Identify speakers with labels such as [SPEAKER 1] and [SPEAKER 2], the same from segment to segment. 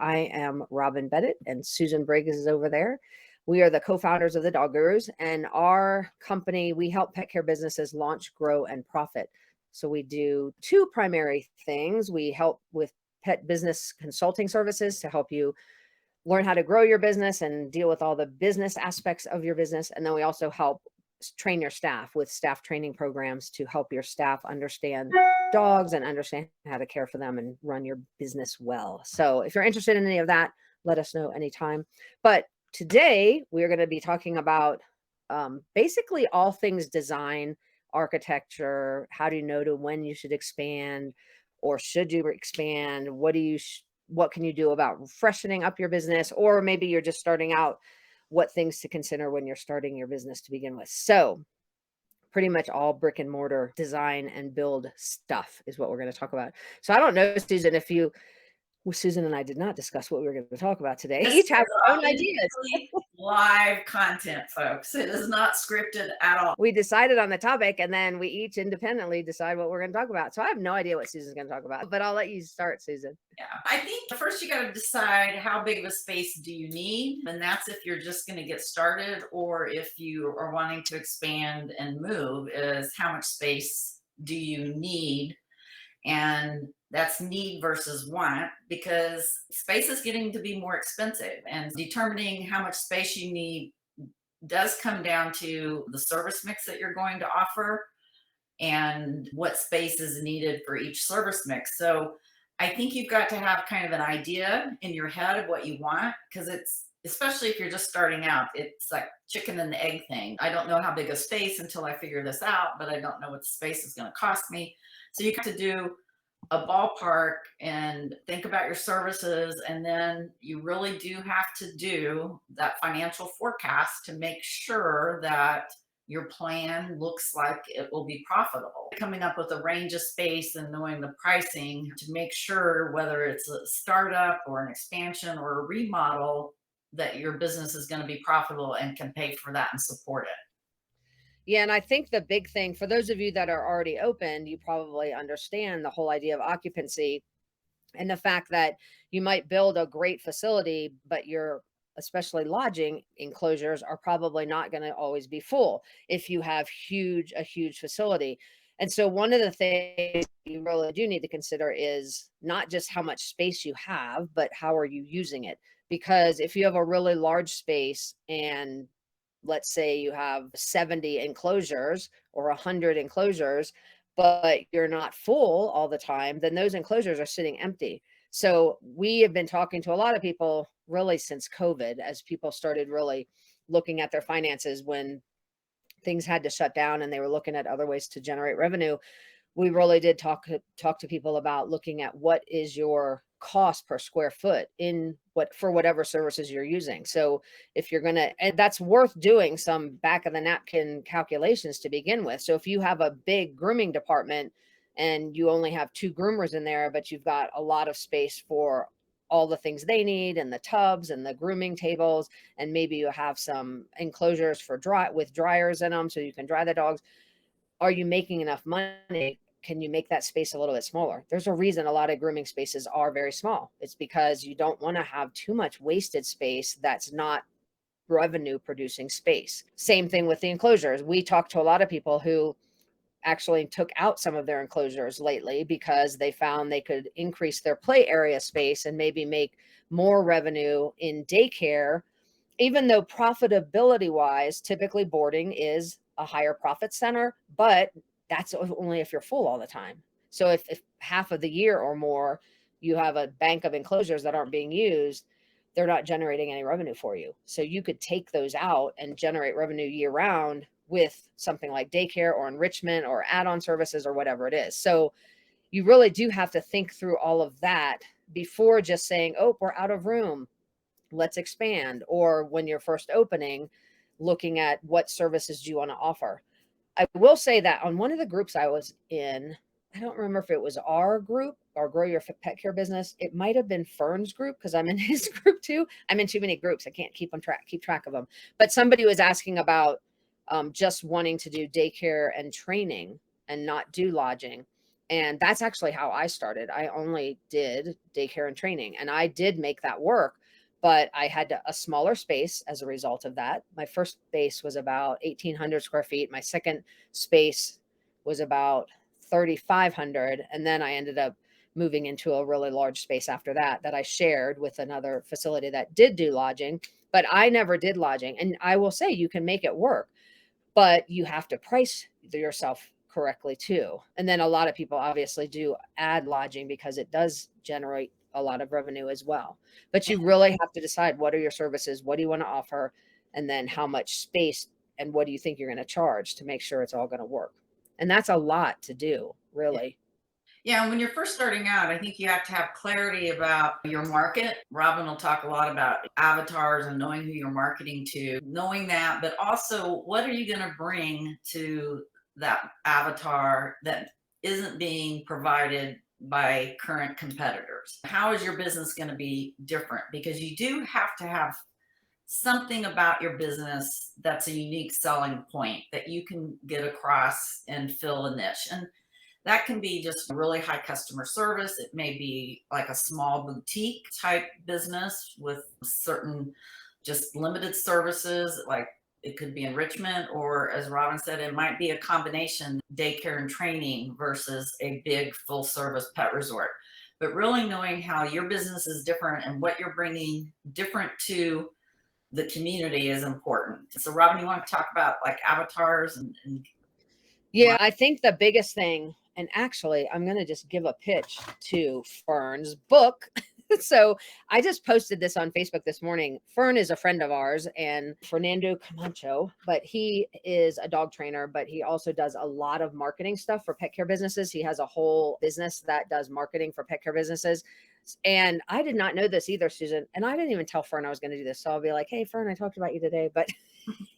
[SPEAKER 1] I am Robin Bennett, and Susan Briggs is over there. We are the co-founders of the Dog Gurus, and our company, we help pet care businesses launch, grow, and profit. So we do two primary things. We help with pet business consulting services to help you learn how to grow your business and deal with all the business aspects of your business. And then we also help train your staff with staff training programs to help your staff understand dogs and understand how to care for them and run your business well. So if you're interested in any of that, let us know anytime. But today we're going to be talking about basically all things design, architecture. How do you know to when you should expand, or should you expand? What can you do about freshening up your business? Or maybe you're just starting out, what things to consider when you're starting your business to begin with. So pretty much all brick and mortar design and build stuff is what we're going to talk about. So I don't know, Susan, if you, well, Susan and I did not discuss what we were going to talk about today.
[SPEAKER 2] This
[SPEAKER 1] Each have
[SPEAKER 2] is
[SPEAKER 1] our own ideas.
[SPEAKER 2] live content, folks. It is not scripted at all.
[SPEAKER 1] We decided on the topic, and then we each independently decide what we're going to talk about. So I have no idea what Susan's going to talk about, but I'll let you start, Susan.
[SPEAKER 2] Yeah, I think first you got to decide how big of a space do you need, and that's if you're just going to get started, or if you are wanting to expand and move, is how much space do you need? And that's need versus want, because space is getting to be more expensive, and determining how much space you need does come down to the service mix that you're going to offer and what space is needed for each service mix. So I think you've got to have kind of an idea in your head of what you want, because it's, especially if you're just starting out, it's like chicken and the egg thing. I don't know how big a space until I figure this out, but I don't know what the space is going to cost me. So you have to do a ballpark and think about your services, and then you really do have to do that financial forecast to make sure that your plan looks like it will be profitable. Coming up with a range of space and knowing the pricing to make sure whether it's a startup or an expansion or a remodel, that your business is going to be profitable and can pay for that and support it.
[SPEAKER 1] Yeah, and I think the big thing for those of you that are already open, you probably understand the whole idea of occupancy and the fact that you might build a great facility, but your, especially lodging enclosures, are probably not going to always be full if you have a huge facility. And so one of the things you really do need to consider is not just how much space you have, but how are you using it? Because if you have a really large space, and let's say you have 70 enclosures or 100 enclosures, but you're not full all the time, then those enclosures are sitting empty. So we have been talking to a lot of people really since COVID, as people started really looking at their finances when things had to shut down and they were looking at other ways to generate revenue. We really did talk to people about looking at what is your cost per square foot in what, for whatever services you're using. So if you're gonna, and that's worth doing some back of the napkin calculations to begin with. So if you have a big grooming department and you only have 2 groomers in there, but you've got a lot of space for all the things they need, and the tubs and the grooming tables, and maybe you have some enclosures for dryers in them so you can dry the dogs, are you making enough money? Can you make that space a little bit smaller? There's a reason a lot of grooming spaces are very small. It's because you don't want to have too much wasted space that's not revenue producing space. Same thing with the enclosures. We talked to a lot of people who actually took out some of their enclosures lately because they found they could increase their play area space and maybe make more revenue in daycare, even though profitability wise, typically boarding is a higher profit center, but that's only if you're full all the time. So if half of the year or more, you have a bank of enclosures that aren't being used, they're not generating any revenue for you. So you could take those out and generate revenue year round with something like daycare or enrichment or add-on services or whatever it is. So you really do have to think through all of that before just saying, oh, we're out of room, let's expand. Or when you're first opening, looking at what services do you want to offer. I will say that on one of the groups I was in, I don't remember if it was our group or Grow Your Pet Care Business. It might have been Fern's group, because I'm in his group too. I'm in too many groups. I can't keep track of them. But somebody was asking about just wanting to do daycare and training and not do lodging. And that's actually how I started. I only did daycare and training, and I did make that work, but I had a smaller space as a result of that. My first space was about 1,800 square feet. My second space was about 3,500. And then I ended up moving into a really large space after that, that I shared with another facility that did do lodging, but I never did lodging. And I will say you can make it work, but you have to price yourself correctly too. And then a lot of people obviously do add lodging because it does generate a lot of revenue as well. But you really have to decide, what are your services? What do you want to offer? And then how much space and what do you think you're going to charge to make sure it's all going to work? And that's a lot to do, really.
[SPEAKER 2] Yeah, when you're first starting out, I think you have to have clarity about your market. Robin will talk a lot about avatars and knowing who you're marketing to, knowing that, but also what are you going to bring to that avatar that isn't being provided by current competitors? How is your business going to be different? Because you do have to have something about your business that's a unique selling point that you can get across and fill a niche. And that can be just really high customer service. It may be like a small boutique type business with certain just limited services, like it could be enrichment, or as Robin said, it might be a combination daycare and training versus a big full service pet resort. But really knowing how your business is different and what you're bringing different to the community is important. So, Robin, you want to talk about like avatars and
[SPEAKER 1] Yeah, I think the biggest thing, and actually, I'm going to just give a pitch to Fern's book. So I just posted this on Facebook this morning. Fern is a friend of ours and Fernando Camacho, but he is a dog trainer, but he also does a lot of marketing stuff for pet care businesses. He has a whole business that does marketing for pet care businesses. And I did not know this either, Susan. And I didn't even tell Fern I was going to do this. So I'll be like, hey, Fern, I talked about you today. But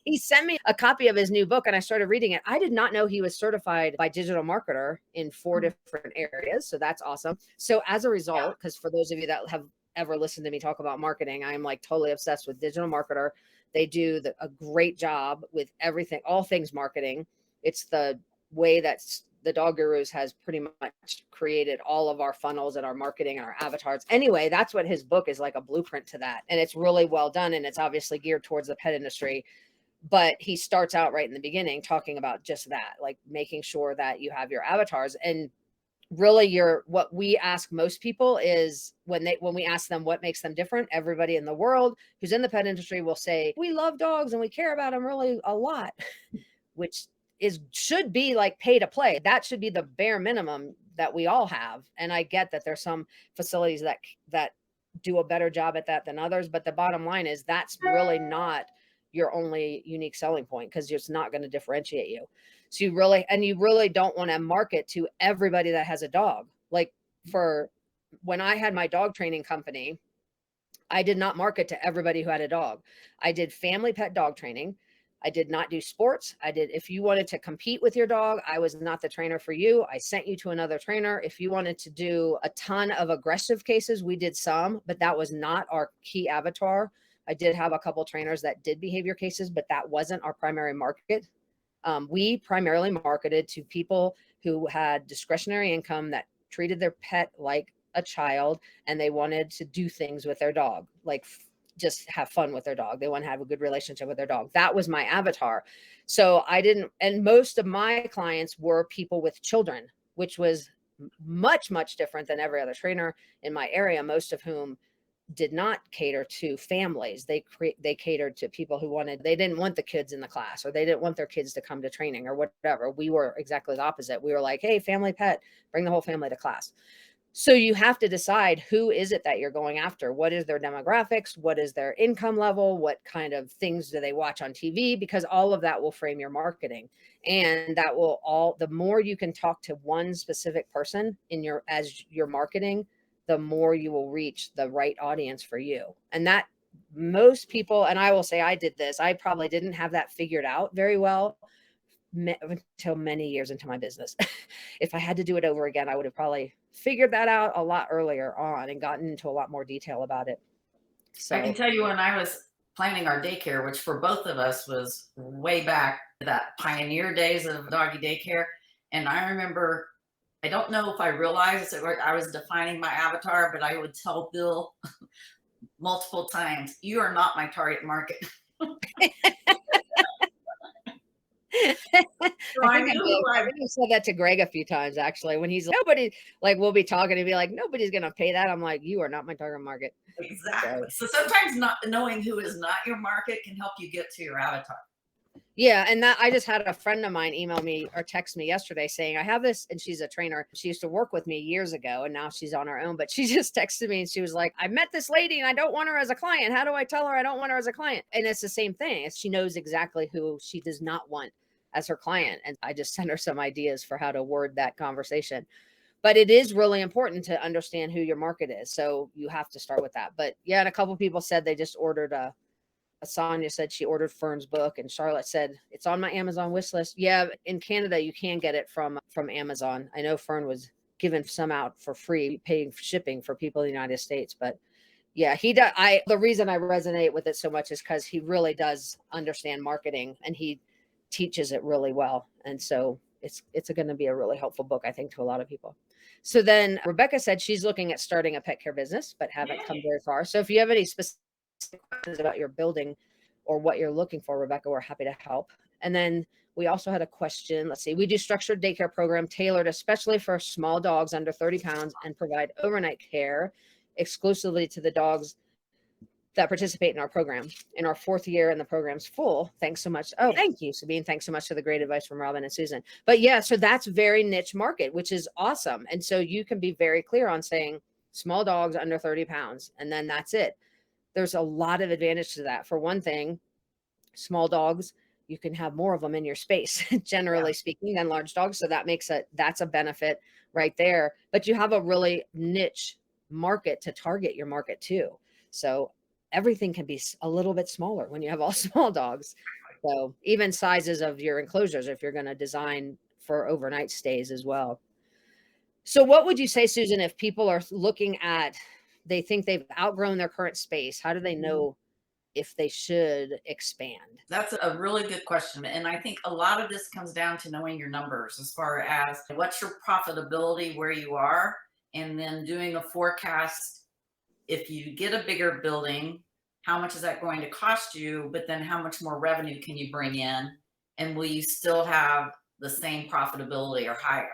[SPEAKER 1] he sent me a copy of his new book and I started reading it. I did not know he was certified by Digital Marketer in 4 different areas. So that's awesome. So as a
[SPEAKER 2] yeah.
[SPEAKER 1] result, because for those of you that have ever listened to me talk about marketing, I am like totally obsessed with Digital Marketer. They do a great job with everything, all things marketing. It's the way that the Dog Gurus has pretty much created all of our funnels and our marketing and our avatars. Anyway, that's what his book is, like a blueprint to that. And it's really well done. And it's obviously geared towards the pet industry, but he starts out right in the beginning talking about just that, like making sure that you have your avatars. And really, what we ask most people is, when we ask them what makes them different, everybody in the world who's in the pet industry will say we love dogs and we care about them really a lot, which is should be like pay to play. That should be the bare minimum that we all have. And I get that there's some facilities that do a better job at that than others, but the bottom line is that's really not your only unique selling point, because it's not going to differentiate you. So you really don't want to market to everybody that has a dog. Like, for when I had my dog training company, I did not market to everybody who had a dog. I did family pet dog training. I did not do sports. If you wanted to compete with your dog, I was not the trainer for you. I sent you to another trainer. If you wanted to do a ton of aggressive cases, we did some, but that was not our key avatar. I did have a couple trainers that did behavior cases, but that wasn't our primary market. We primarily marketed to people who had discretionary income, that treated their pet like a child, and they wanted to do things with their dog, like just have fun with their dog. They want to have a good relationship with their dog. That was my avatar. So I didn't, and most of my clients were people with children, which was much, much different than every other trainer in my area, most of whom did not cater to families. They catered to people who they didn't want the kids in the class, or they didn't want their kids to come to training or whatever. We were exactly the opposite. We were like, hey, family pet, bring the whole family to class. So you have to decide, who is it that you're going after? What is their demographics? What is their income level? What kind of things do they watch on TV? Because all of that will frame your marketing. And the more you can talk to one specific person as your marketing, the more you will reach the right audience for you. And that, most people, and I will say I did this, I probably didn't have that figured out very well until many years into my business. If I had to do it over again, I would have probably figured that out a lot earlier on and gotten into a lot more detail about it.
[SPEAKER 2] I can
[SPEAKER 1] So,
[SPEAKER 2] tell you when I was planning our daycare, which for both of us was way back that pioneer days of doggy daycare. And I remember I don't know if I realized that I was defining my avatar, but I would tell Bill multiple times, "You are not my target market." So
[SPEAKER 1] I
[SPEAKER 2] I
[SPEAKER 1] think
[SPEAKER 2] knew who
[SPEAKER 1] I
[SPEAKER 2] I
[SPEAKER 1] think I've said that to Greg a few times actually when he's like, nobody like we'll be talking and be like, nobody's gonna pay that. I'm like, you are not my target market.
[SPEAKER 2] exactly.
[SPEAKER 1] So
[SPEAKER 2] So sometimes not knowing who is not your market can help you get to your avatar.
[SPEAKER 1] yeah, and that I just had a friend of mine email me or text me yesterday saying, I have this, and she's a trainer. She used to work with me years ago, and now she's on her own. But she just texted me and she was like, I met this lady and I don't want her as a client. How do I tell her I don't want her as a client? And it's the same thing. She knows exactly who she does not want as her client. And I just sent her some ideas for how to word that conversation. But it is really important to understand who your market is. So you have to start with that. But yeah, and a couple people said they just ordered Sonia said she ordered Fern's book, and Charlotte said it's on my Amazon wish list. Yeah, in Canada you can get it from Amazon. I know Fern was giving some out for free, paying for shipping for people in the United States, but yeah, he does. I the reason I resonate with it so much is because he really does understand marketing and he teaches it really well, and so it's going to be a really helpful book, I think, to a lot of people. So then Rebecca said she's looking at starting a pet care business, but haven't come
[SPEAKER 2] Yay.
[SPEAKER 1] very far. So if you have any specific questions about your building or what you're looking for, Rebecca, we're happy to help. And then we also had a question. Let's see. We do structured daycare program tailored especially for small dogs under 30 pounds and provide overnight care exclusively to the dogs that participate in our program. In our fourth year and the program's full. Thanks so much. Oh, thank you, Sabine. Thanks so much for the great advice from Robin and Susan. But yeah, so that's very niche market, which is awesome. And so you can be very clear on saying small dogs under 30 pounds, and then that's it. There's a lot of advantage to that. For one thing, small dogs, you can have more of them in your space,
[SPEAKER 2] Yeah.
[SPEAKER 1] generally speaking, than large dogs. So that's a benefit right there. But you have a really niche market to target your market too. So everything can be a little bit smaller when you have all small dogs. So even sizes of your enclosures, if you're going to design for overnight stays as well. So what would you say, Susan, if people are looking at, they think they've outgrown their current space, how do they
[SPEAKER 2] Mhm.
[SPEAKER 1] know if they should expand?
[SPEAKER 2] That's a really good question. And I think a lot of this comes down to knowing your numbers as far as what's your profitability where you are, and then doing a forecast. If you get a bigger building, how much is that going to cost you? But then how much more revenue can you bring in? And will you still have the same profitability or higher?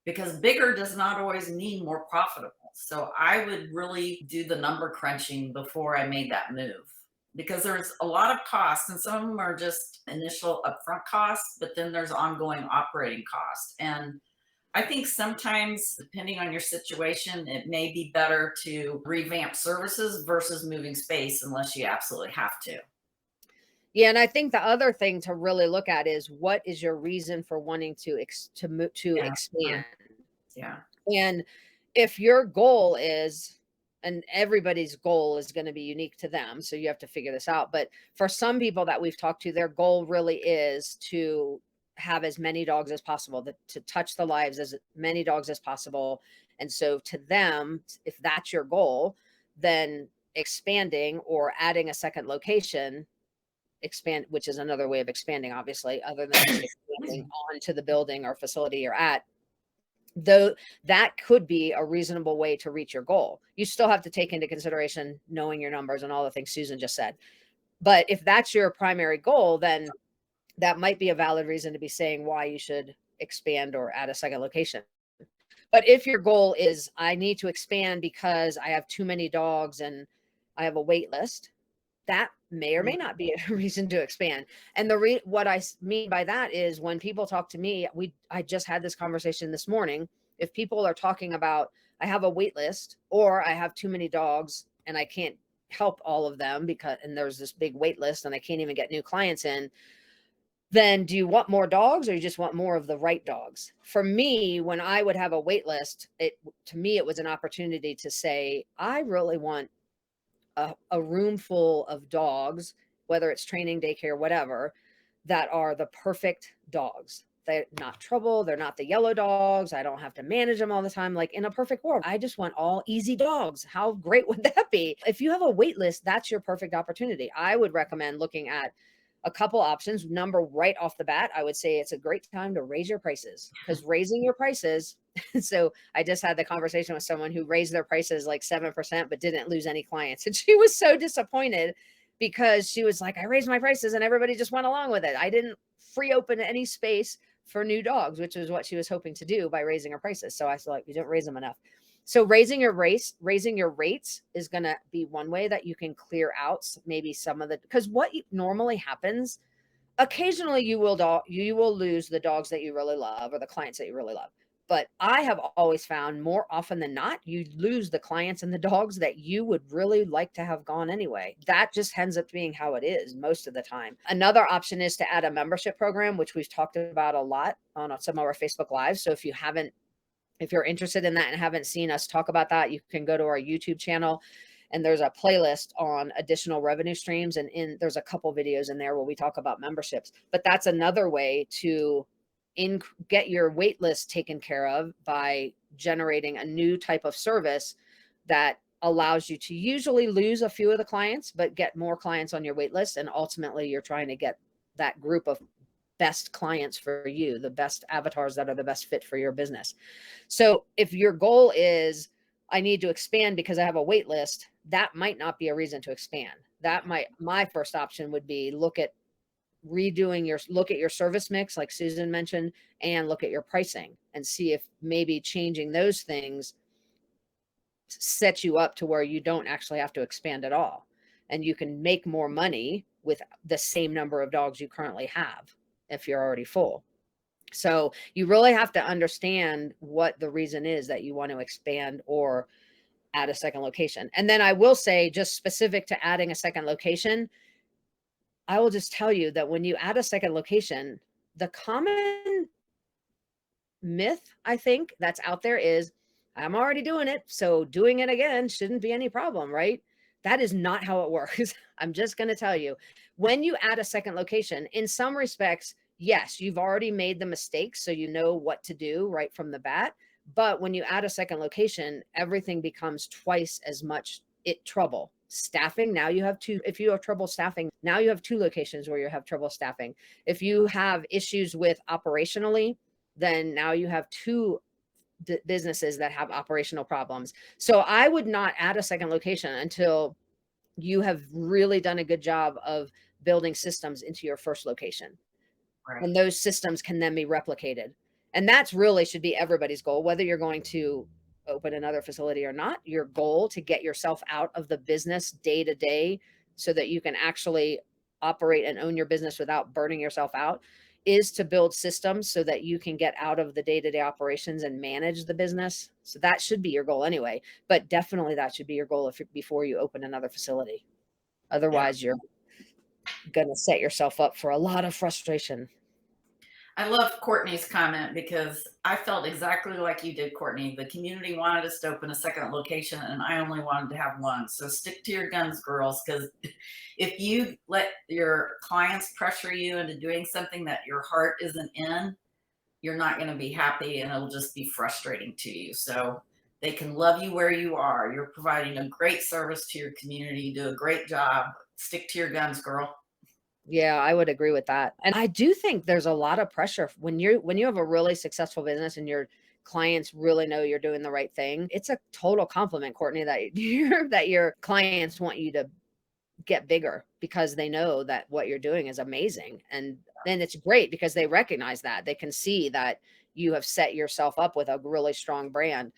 [SPEAKER 2] Because bigger does not always mean more profitable. So I would really do the number crunching before I made that move, because there's a lot of costs and some of them are just initial upfront costs, but then there's ongoing operating costs. And I think sometimes, depending on your situation, it may be better to revamp services versus moving space unless you absolutely have to.
[SPEAKER 1] Yeah, and I think the other thing to really look at is what is your reason for wanting to
[SPEAKER 2] Yeah.
[SPEAKER 1] expand?
[SPEAKER 2] Yeah.
[SPEAKER 1] And if your goal is, and everybody's goal is going to be unique to them, so you have to figure this out. But for some people that we've talked to, their goal really is to have as many dogs as possible, to touch the lives as many dogs as possible. And so to them, if that's your goal, then expanding or adding a second location, expand, which is another way of expanding, obviously, other than just expanding onto the building or facility you're at, though that could be a reasonable way to reach your goal. You still have to take into consideration knowing your numbers and all the things Susan just said. But if that's your primary goal, then that might be a valid reason to be saying why you should expand or add a second location. But if your goal is, I need to expand because I have too many dogs and I have a wait list, that may or may not be a reason to expand. And what I mean by that is when people talk to me, I just had this conversation this morning. If people are talking about, I have a wait list or I have too many dogs and I can't help all of them because, and there's this big wait list and I can't even get new clients in, then do you want more dogs or you just want more of the right dogs? For me, when I would have a wait list, to me, it was an opportunity to say, I really want a room full of dogs, whether it's training, daycare, whatever, that are the perfect dogs. They're not trouble. They're not the yellow dogs. I don't have to manage them all the time. Like in a perfect world, I just want all easy dogs. How great would that be? If you have a wait list, that's your perfect opportunity. I would recommend looking at a couple options. Number right off the bat, I would say it's a great time to raise your prices because raising your prices So I just had the conversation with someone who raised their prices like 7%, but didn't lose any clients. And she was so disappointed because she was like, I raised my prices and everybody just went along with it. I didn't free open any space for new dogs, which is what she was hoping to do by raising her prices. So I was like, you didn't raise them enough. So raising your rates is going to be one way that you can clear out maybe some of the, because what normally happens, occasionally you will lose the dogs that you really love or the clients that you really love. But I have always found more often than not, you lose the clients and the dogs that you would really like to have gone anyway. That just ends up being how it is most of the time. Another option is to add a membership program, which we've talked about a lot on some of our Facebook Lives. So if you're interested in that and haven't seen us talk about that, you can go to our YouTube channel and there's a playlist on additional revenue streams. And there's a couple videos in there where we talk about memberships. But that's another way to get your wait list taken care of by generating a new type of service that allows you to usually lose a few of the clients, but get more clients on your wait list. And ultimately, you're trying to get that group of best clients for you, the best avatars that are the best fit for your business. So if your goal is, I need to expand because I have a wait list, that might not be a reason to expand. My first option would be look at your service mix, like Susan mentioned, and look at your pricing and see if maybe changing those things sets you up to where you don't actually have to expand at all. And you can make more money with the same number of dogs you currently have if you're already full. So you really have to understand what the reason is that you want to expand or add a second location. And then I will say, just specific to adding a second location, I will just tell you that when you add a second location, the common myth I think that's out there is, I'm already doing it, so doing it again shouldn't be any problem, right? That is not how it works. I'm just going to tell you, when you add a second location, in some respects, yes, you've already made the mistakes, so you know what to do right from the bat. But when you add a second location, everything becomes twice as much trouble. Staffing, now you have two. If you have trouble staffing, now you have two locations where you have trouble staffing. If you have issues with operationally, then now you have two businesses that have operational problems. So I would not add a second location until you have really done a good job of building systems into your first location.
[SPEAKER 2] Right.
[SPEAKER 1] And those systems can then be replicated. And that's really should be everybody's goal, whether you're going to open another facility or not. Your goal to get yourself out of the business day to day so that you can actually operate and own your business without burning yourself out is to build systems so that you can get out of the day-to-day operations and manage the business. So that should be your goal anyway, but definitely that should be your goal before you open another facility.
[SPEAKER 2] Yeah.
[SPEAKER 1] Otherwise, you're going to set yourself up for a lot of frustration.
[SPEAKER 2] I love Courtney's comment because I felt exactly like you did, Courtney. The community wanted us to open a second location, and I only wanted to have one. So stick to your guns, girls, because if you let your clients pressure you into doing something that your heart isn't in, you're not going to be happy and it'll just be frustrating to you. So they can love you where you are. You're providing a great service to your community. You do a great job. Stick to your guns, girl.
[SPEAKER 1] Yeah, I would agree with that. And I do think there's a lot of pressure when you have a really successful business and your clients really know you're doing the right thing. It's a total compliment, Courtney, that your clients want you to get bigger because they know that what you're doing is amazing. And then it's great because they recognize that. They can see that you have set yourself up with a really strong brand.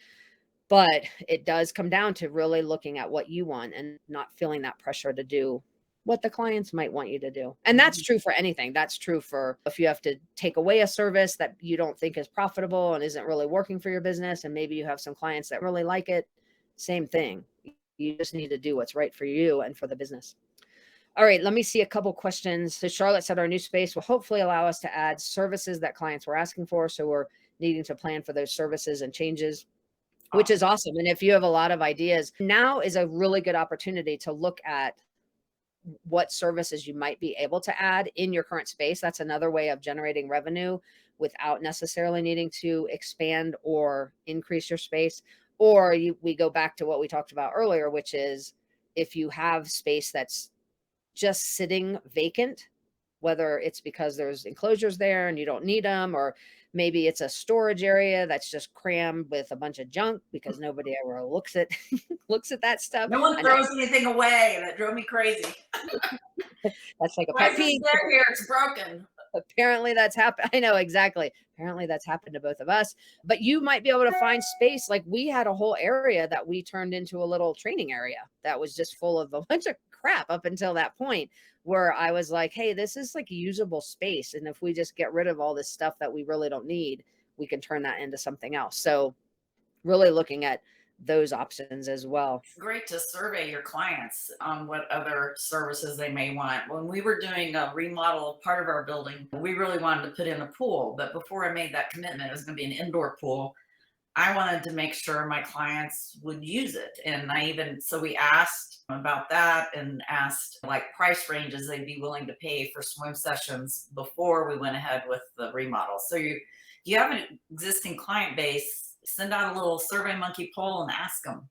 [SPEAKER 1] But it does come down to really looking at what you want and not feeling that pressure to do what the clients might want you to do. And that's
[SPEAKER 2] Mhm.
[SPEAKER 1] true for anything. That's true for if you have to take away a service that you don't think is profitable and isn't really working for your business, and maybe you have some clients that really like it. Same thing. You just need to do what's right for you and for the business. All right, let me see a couple questions. So Charlotte said our new space will hopefully allow us to add services that clients were asking for. So we're needing to plan for those services and changes, which is
[SPEAKER 2] Awesome.
[SPEAKER 1] awesome. And if you have a lot of ideas, now is a really good opportunity to look at what services you might be able to add in your current space. That's another way of generating revenue without necessarily needing to expand or increase your space. Or we go back to what we talked about earlier, which is if you have space that's just sitting vacant, whether it's because there's enclosures there and you don't need them, or Maybe it's a storage area that's just crammed with a bunch of junk because nobody ever looks at looks at that stuff.
[SPEAKER 2] No one
[SPEAKER 1] I know
[SPEAKER 2] throws anything away. That drove me crazy.
[SPEAKER 1] that's like a
[SPEAKER 2] Why
[SPEAKER 1] pet
[SPEAKER 2] is this
[SPEAKER 1] peeve.
[SPEAKER 2] there here? It's broken.
[SPEAKER 1] Apparently that's happened. I know exactly. Apparently that's happened to both of us. But you might be able to find space. Like we had a whole area that we turned into a little training area that was just full of a bunch of crap up until that point where I was like, hey, this is like usable space. And if we just get rid of all this stuff that we really don't need, we can turn that into something else. So really looking at those options as well.
[SPEAKER 2] It's great to survey your clients on what other services they may want. When we were doing a remodel of part of our building, we really wanted to put in a pool. But before I made that commitment, it was going to be an indoor pool. I wanted to make sure my clients would use it. And so we asked about that and asked like price ranges they'd be willing to pay for swim sessions before we went ahead with the remodel. So you have an existing client base, send out a little survey monkey poll and ask them.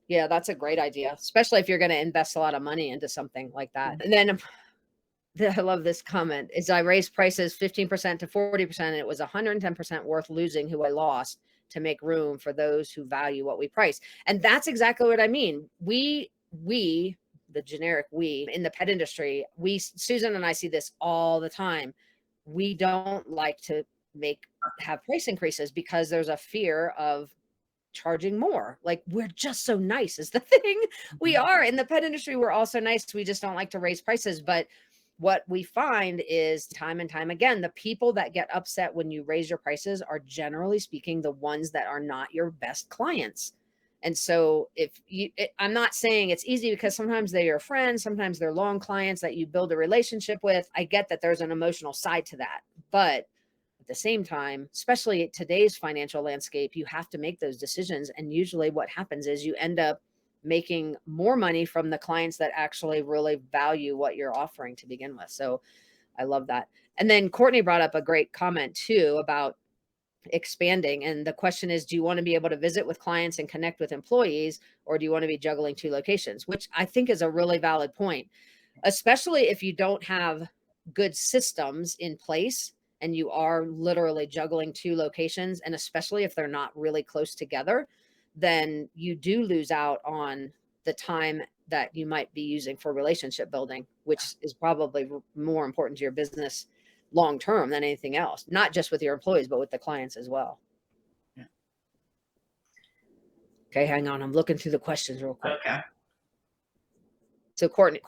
[SPEAKER 1] Yeah, that's a great idea, especially if you're going to invest a lot of money into something like that. And then I love this comment is I raised prices 15% to 40%. And it was 110% worth losing who I lost to make room for those who value what we price. And that's exactly what I mean. We, the generic we in the pet industry, Susan and I see this all the time. We don't like to have price increases because there's a fear of charging more. Like we're just so nice is the thing. We are in the pet industry. We're also nice. We just don't like to raise prices. But what we find is time and time again, the people that get upset when you raise your prices are generally speaking the ones that are not your best clients. And so I'm not saying it's easy because sometimes they're your friends, sometimes they're long clients that you build a relationship with. I get that there's an emotional side to that, but at the same time, especially today's financial landscape, you have to make those decisions. And usually what happens is you end up making more money from the clients that actually really value what you're offering to begin with. So I love that. And then Courtney brought up a great comment too about expanding. And the question is, do you want to be able to visit with clients and connect with employees, or do you want to be juggling two locations? Which I think is a really valid point, especially if you don't have good systems in place and you are literally juggling two locations, and especially if they're not really close together, then you do lose out on the time that you might be using for relationship building, which is probably more important to your business long term than anything else, not just with your employees, but with the clients as well.
[SPEAKER 2] Yeah.
[SPEAKER 1] Okay, hang on. I'm looking through the questions real quick.
[SPEAKER 2] Okay.
[SPEAKER 1] So Courtney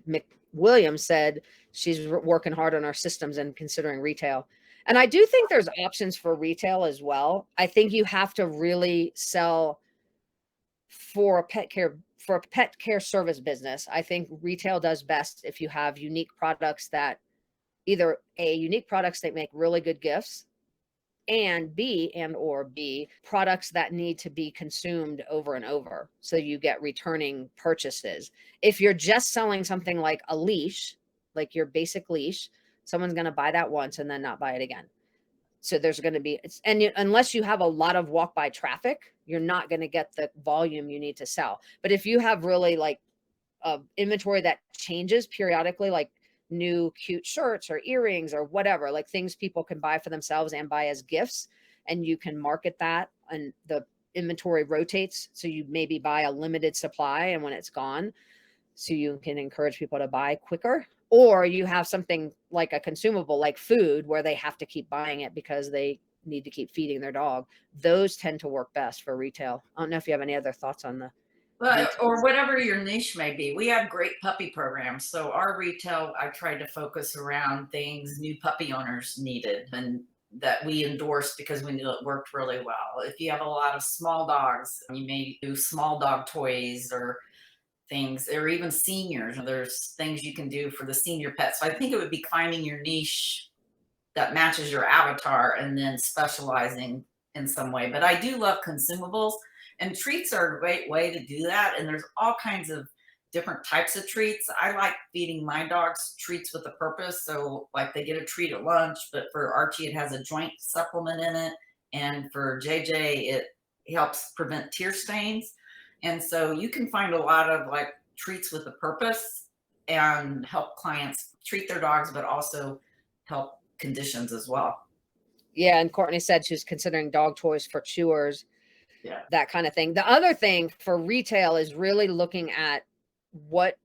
[SPEAKER 1] McWilliams said she's working hard on our systems and considering retail. And I do think there's options for retail as well. I think you have to really sell for a pet care service business. I think retail does best if you have unique products that either unique products that make really good gifts, and B products that need to be consumed over and over. So you get returning purchases. If you're just selling something like a leash, like your basic leash, someone's going to buy that once and then not buy it again. So there's going to be, unless you have a lot of walk by traffic, you're not going to get the volume you need to sell. But if you have really like inventory that changes periodically, like new cute shirts or earrings or whatever, like things people can buy for themselves and buy as gifts, and you can market that and the inventory rotates. So you maybe buy a limited supply and when it's gone, so you can encourage people to buy quicker. Or you have something like a consumable like food where they have to keep buying it because they need to keep feeding their dog. Those tend to work best for retail. I don't know if you have any other thoughts on the
[SPEAKER 2] But
[SPEAKER 1] retail.
[SPEAKER 2] or whatever your niche may be. We have great puppy programs. So our retail, I tried to focus around things new puppy owners needed and that we endorsed because we knew it worked really well. If you have a lot of small dogs, you may do small dog toys or things, or even seniors. There's things you can do for the senior pets. So I think it would be finding your niche that matches your avatar and then specializing in some way. But I do love consumables, and treats are a great way to do that. And there's all kinds of different types of treats. I like feeding my dogs treats with a purpose. So like they get a treat at lunch, but for Archie, it has a joint supplement in it. And for JJ, it helps prevent tear stains. And so you can find a lot of like treats with a purpose and help clients treat their dogs, but also help conditions as well.
[SPEAKER 1] Yeah, and Courtney said she's considering dog toys for chewers,
[SPEAKER 2] Yeah.
[SPEAKER 1] that kind of thing. The other thing for retail is really looking at what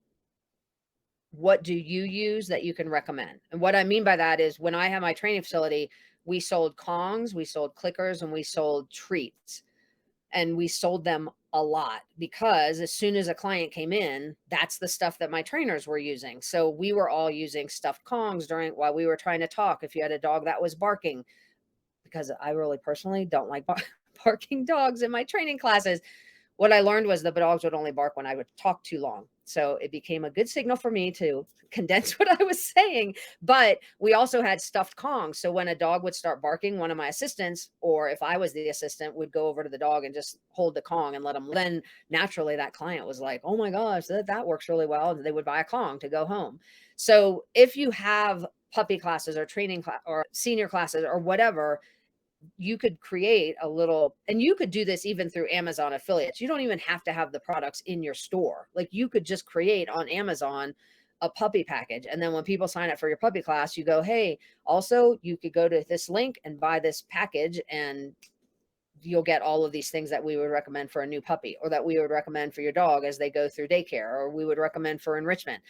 [SPEAKER 1] what do you use that you can recommend? And what I mean by that is when I had my training facility, we sold Kongs, we sold clickers, and we sold treats. And we sold them a lot because as soon as a client came in, that's the stuff that my trainers were using. So we were all using stuffed Kongs during while we were trying to talk. If you had a dog that was barking, because I really personally don't like barking dogs in my training classes, what I learned was the dogs would only bark when I would talk too long. So it became a good signal for me to condense what I was saying. But we also had stuffed Kongs. So when a dog would start barking, one of my assistants, or if I was the assistant, would go over to the dog and just hold the Kong and let them. Then naturally, that client was like, oh my gosh, that works really well. And they would buy a Kong to go home. So if you have puppy classes or training class or senior classes or whatever, you could create a little, and you could do this even through Amazon affiliates. You don't even have to have the products in your store. Like you could just create on Amazon a puppy package. And then when people sign up for your puppy class, you go, hey, also you could go to this link and buy this package and you'll get all of these things that we would recommend for a new puppy or that we would recommend for your dog as they go through daycare or we would recommend for enrichment.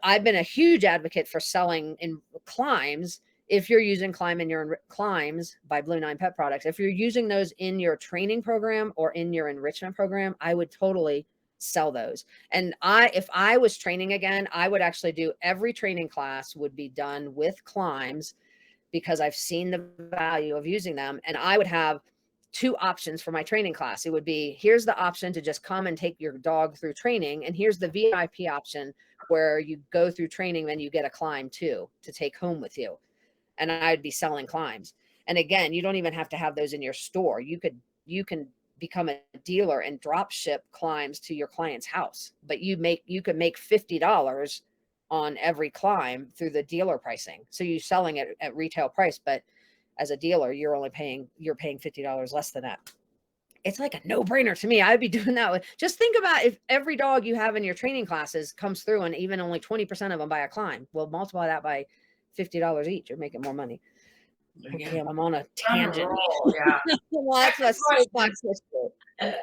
[SPEAKER 1] I've been a huge advocate for selling in climbs. If you're using climb in your climbs by Blue Nine Pet Products, if you're using those in your training program or in your enrichment program, I would totally sell those. And if I was training again, I would actually do every training class would be done with climbs because I've seen the value of using them. And I would have two options for my training class. It would be here's the option to just come and take your dog through training, and here's the VIP option where you go through training, then you get a climb too to take home with you. And I'd be selling climbs. And again, you don't even have to have those in your store. You can become a dealer and drop ship climbs to your client's house. But you could make $50 on every climb through the dealer pricing. So you're selling it at retail price, but as a dealer, you're paying $50 less than that. It's like a no-brainer to me. I'd be doing that. Just think about if every dog you have in your training classes comes through and even only 20% of them buy a climb. Well, multiply that by $50 each. You're making more money. Okay,
[SPEAKER 2] Again,
[SPEAKER 1] I'm on a
[SPEAKER 2] on a
[SPEAKER 1] tangent.
[SPEAKER 2] roll. Yeah.
[SPEAKER 1] Well, that's a
[SPEAKER 2] Second question.
[SPEAKER 1] soapbox issue.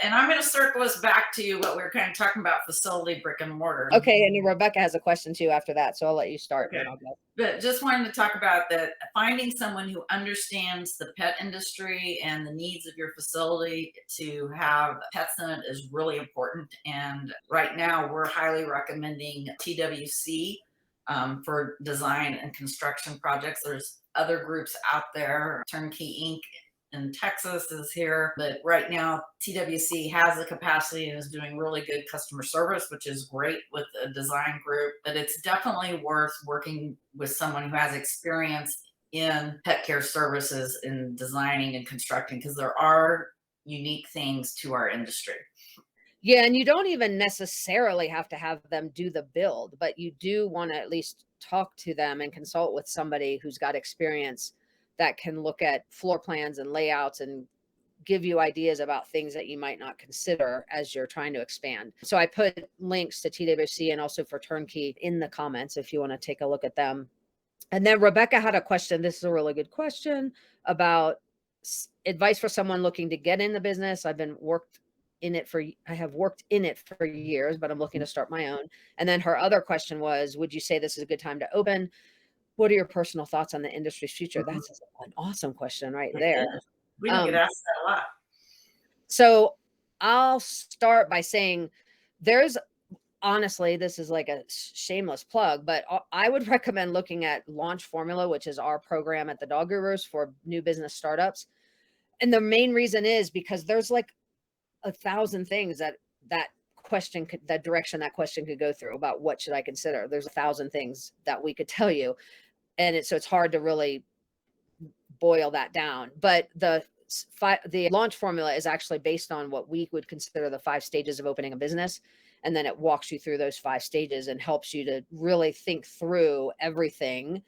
[SPEAKER 2] And I'm going to circle us back to what we were kind of talking about, facility, brick and mortar.
[SPEAKER 1] Okay, and Rebecca has a question too after that, so I'll let you start and
[SPEAKER 2] Okay.
[SPEAKER 1] then I'll go.
[SPEAKER 2] But just wanted to talk about that, finding someone who understands the pet industry and the needs of your facility to have pets in it is really important. And right now, we're highly recommending TWC for design and construction projects. There's other groups out there, Turnkey Inc. in Texas is here, but right now TWC has the capacity and is doing really good customer service, which is great with a design group. But it's definitely worth working with someone who has experience in pet care services in designing and constructing, because there are unique things to our industry.
[SPEAKER 1] Yeah, and you don't even necessarily have to have them do the build, but you do want to at least talk to them and consult with somebody who's got experience that can look at floor plans and layouts and give you ideas about things that you might not consider as you're trying to expand. So I put links to TWC and also for Turnkey in the comments if you want to take a look at them. And then Rebecca had a question. This is a really good question about advice for someone looking to get in the business. I have worked in it for years, but I'm looking to start my own. And then her other question was, would you say this is a good time to open? What are your personal thoughts on the industry's future?
[SPEAKER 2] Mhm.
[SPEAKER 1] That's an awesome question right
[SPEAKER 2] It
[SPEAKER 1] there.
[SPEAKER 2] is. We don't get
[SPEAKER 1] Um,
[SPEAKER 2] asked that a lot.
[SPEAKER 1] so I'll start by saying there's honestly, this is like a shameless plug, but I would recommend looking at Launch Formula, which is our program at the Dog Gurus for new business startups. And the main reason is because there's like 1,000 things that direction that question could go through about what should I consider. There's 1,000 things that we could tell you. And so it's hard to really boil that down. But the launch formula is actually based on what we would consider the 5 stages of opening a business. And then it walks you through those 5 stages and helps you to really think through everything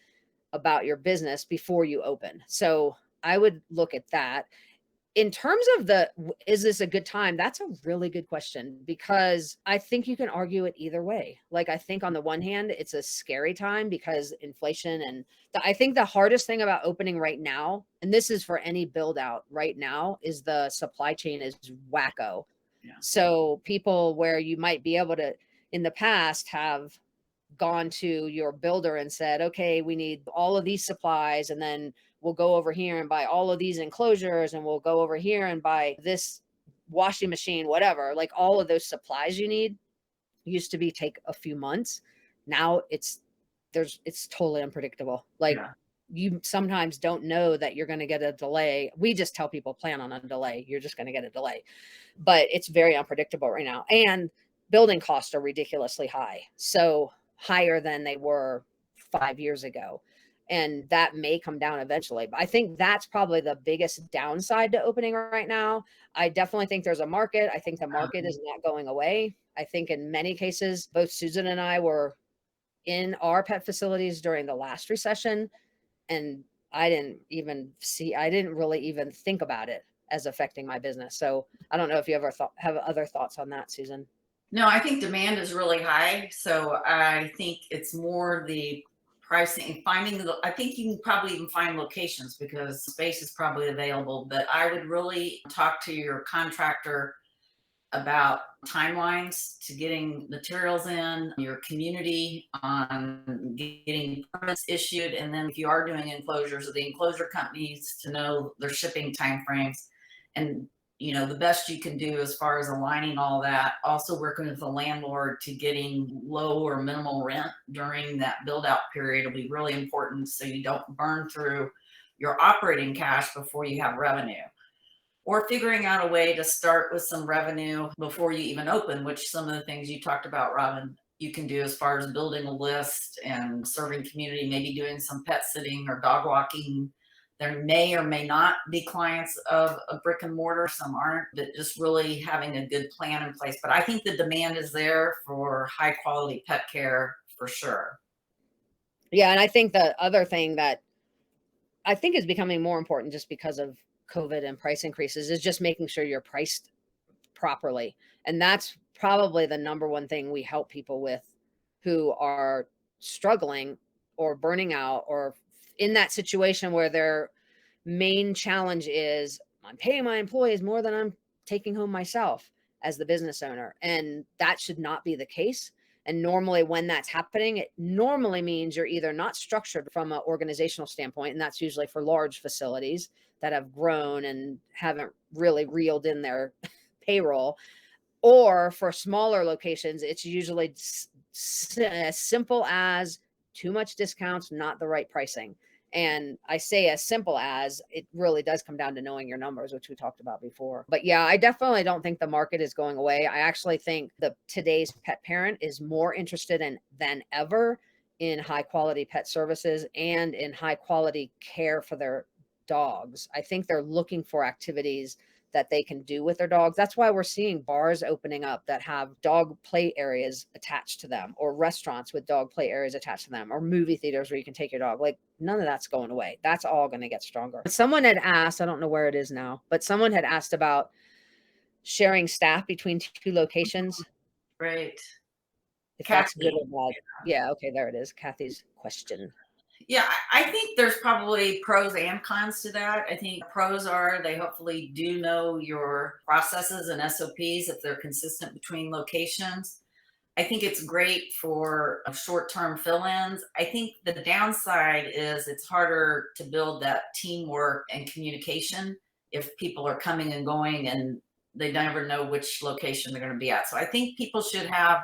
[SPEAKER 1] about your business before you open. So I would look at that. In terms of is this a good time? That's a really good question because I think you can argue it either way. Like, I think on the one hand, it's a scary time because inflation and I think the hardest thing about opening right now, and this is for any build out right now, is the supply chain is wacko.
[SPEAKER 2] Yeah.
[SPEAKER 1] So people where you might be able to in the past have gone to your builder and said, okay, we need all of these supplies, and then we'll go over here and buy all of these enclosures, and we'll go over here and buy this washing machine, whatever. Like all of those supplies you need used to be take a few months. Now it's totally unpredictable. Like
[SPEAKER 2] Yeah.
[SPEAKER 1] you sometimes don't know that you're going to get a delay. We just tell people plan on a delay. You're just going to get a delay, but it's very unpredictable right now. And building costs are ridiculously high. So higher than they were 5 years ago. And that may come down eventually. But I think that's probably the biggest downside to opening right now. I definitely think there's a market. I think the market is not going away. I think in many cases, both Susan and I were in our pet facilities during the last recession, and I didn't really even think about it as affecting my business. So I don't know if you ever have other thoughts on that, Susan.
[SPEAKER 2] No, I think demand is really high. So I think it's more the pricing, finding I think you can probably even find locations because space is probably available. But I would really talk to your contractor about timelines to getting materials in, your community on getting permits issued, and then if you are doing enclosures, the enclosure companies to know their shipping timeframes, and the best you can do as far as aligning all that. Also working with the landlord to getting low or minimal rent during that build out period will be really important so you don't burn through your operating cash before you have revenue, or figuring out a way to start with some revenue before you even open, which some of the things you talked about, Robin, you can do as far as building a list and serving community, maybe doing some pet sitting or dog walking. There may or may not be clients of a brick and mortar, some aren't, but just really having a good plan in place. But I think the demand is there for high quality pet care for sure.
[SPEAKER 1] Yeah, and I think the other thing that I think is becoming more important just because of COVID and price increases is just making sure you're priced properly. And that's probably the number one thing we help people with who are struggling or burning out or in that situation where their main challenge is I'm paying my employees more than I'm taking home myself as the business owner. And that should not be the case. And normally, when that's happening, it normally means you're either not structured from an organizational standpoint, and that's usually for large facilities that have grown and haven't really reeled in their payroll, or for smaller locations, it's usually as simple as too much discounts, not the right pricing. And I say as simple as it really does come down to knowing your numbers, which we talked about before. But yeah, I definitely don't think the market is going away. I actually think the today's pet parent is more interested in than ever in high quality pet services and in high quality care for their dogs. I think they're looking for activities that they can do with their dogs. That's why we're seeing bars opening up that have dog play areas attached to them, or restaurants with dog play areas attached to them, or movie theaters where you can take your dog. Like none of that's going away. That's all going to get stronger. Someone had asked, I don't know where it is now, but someone had asked about sharing staff between two locations,
[SPEAKER 2] Great.
[SPEAKER 1] if that's good
[SPEAKER 2] Kathy.
[SPEAKER 1] or bad. Yeah, okay, there it is. Kathy's question.
[SPEAKER 2] Yeah, I think there's probably pros and cons to that. I think pros are they hopefully do know your processes and SOPs if they're consistent between locations. I think it's great for short-term fill-ins. I think the downside is it's harder to build that teamwork and communication if people are coming and going and they never know which location they're going to be at. So I think people should have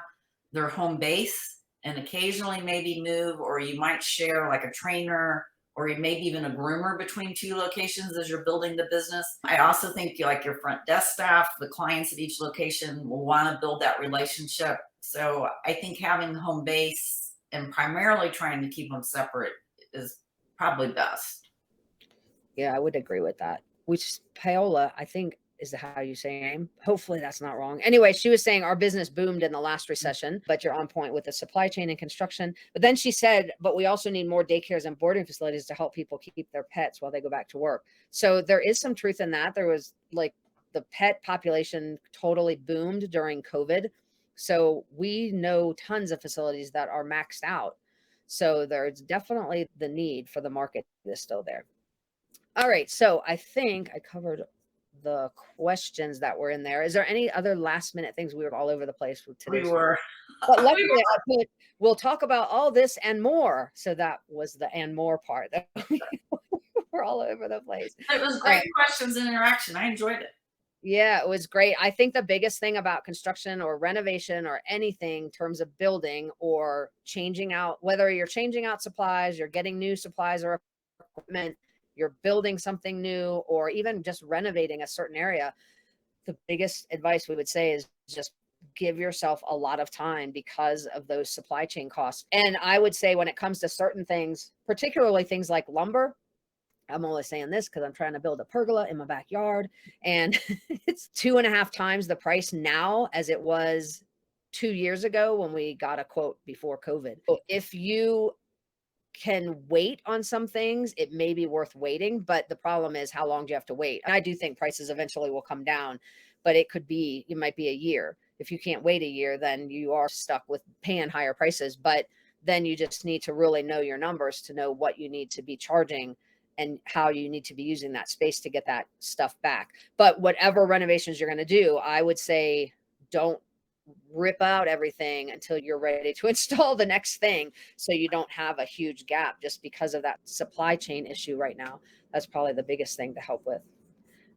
[SPEAKER 2] their home base and occasionally maybe move, or you might share like a trainer or maybe even a groomer between two locations as you're building the business. I also think like your front desk staff, the clients at each location will want to build that relationship. So I think having home base and primarily trying to keep them separate is probably best.
[SPEAKER 1] Yeah, I would agree with that. Which Paola, I think is that how you say your name? Hopefully that's not wrong. Anyway, she was saying our business boomed in the last recession, but you're on point with the supply chain and construction. But then she said, but we also need more daycares and boarding facilities to help people keep their pets while they go back to work. So there is some truth in that. There was like the pet population totally boomed during COVID. So we know tons of facilities that are maxed out. So there's definitely the need for the market is still there. All right. So I think I covered the questions that were in there. Is there any other last minute things? We were all over the place with
[SPEAKER 2] We
[SPEAKER 1] today's,
[SPEAKER 2] were,
[SPEAKER 1] but
[SPEAKER 2] we
[SPEAKER 1] luckily I put, we'll talk about all this and more. So that was the and more part that we're all over the place.
[SPEAKER 2] it was great questions and interaction. I enjoyed it.
[SPEAKER 1] Yeah, it was great. I think the biggest thing about construction or renovation or anything in terms of building or changing out, whether you're changing out supplies, you're getting new supplies or equipment, you're building something new, or even just renovating a certain area, the biggest advice we would say is just give yourself a lot of time because of those supply chain costs. And I would say when it comes to certain things, particularly things like lumber, I'm only saying this because I'm trying to build a pergola in my backyard, and it's 2.5 times the price now as it was 2 years ago when we got a quote before COVID. So if you can wait on some things, it may be worth waiting, but the problem is how long do you have to wait? And I do think prices eventually will come down, but it might be a year. If you can't wait a year, then you are stuck with paying higher prices, but then you just need to really know your numbers to know what you need to be charging and how you need to be using that space to get that stuff back. But whatever renovations you're going to do, I would say don't rip out everything until you're ready to install the next thing, so you don't have a huge gap just because of that supply chain issue right now. That's probably the biggest thing to help with.